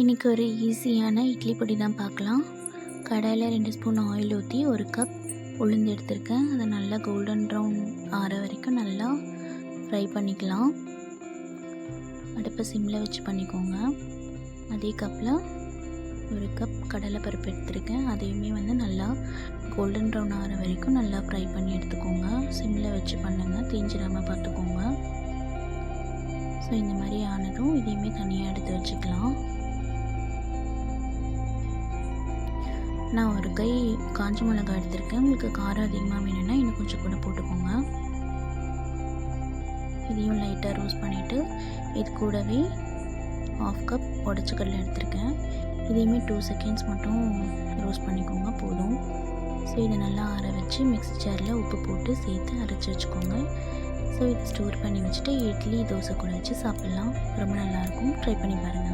இன்றைக்கி ஒரு ஈஸியான இட்லி பொடி தான் பார்க்கலாம். கடாயில் 2 ஸ்பூன் ஆயில் ஊற்றி 1 கப் உளுந்து எடுத்திருக்கேன். அதை நல்லா கோல்டன் ப்ரௌன் ஆற வரைக்கும் நல்லா ஃப்ரை பண்ணிக்கலாம். அடுப்பை சிம்மில் வச்சு பண்ணிக்கோங்க. அதே கப்பில் 1 கப் கடலைப்பருப்பு எடுத்திருக்கேன். அதையுமே நல்லா கோல்டன் ப்ரௌன் ஆற வரைக்கும் நல்லா ஃப்ரை பண்ணி எடுத்துக்கோங்க. சிம்மில் வச்சு பண்ணுங்கள், தீஞ்சிடாமல் பார்த்துக்கோங்க. ஸோ இந்த மாதிரி ஆனதும் இதையுமே தனியாக எடுத்து வச்சுக்கலாம். நான் 1 கை காஞ்ச மிளகாய் எடுத்திருக்கேன். உங்களுக்கு காரம் அதிகமாக வேணும்னா இன்னும் கொஞ்சம் கூட போட்டுக்கோங்க. இதையும் லைட்டாக ரோஸ்ட் பண்ணிவிட்டு இது கூடவே 1/2 கப் உடச்ச கடலை எடுத்திருக்கேன். இதையுமே 2 செகண்ட்ஸ் மட்டும் ரோஸ்ட் பண்ணிக்கோங்க போதும். ஸோ இதை நல்லா ஆற வச்சு மிக்ஸி ஜாரில் உப்பு போட்டு சேர்த்து அரைச்சி வச்சுக்கோங்க. ஸோ இதை ஸ்டோர் பண்ணி வச்சுட்டு இட்லி தோசை கூட வச்சு சாப்பிட்லாம். ரொம்ப நல்லாயிருக்கும். ட்ரை பண்ணி பாருங்கள்.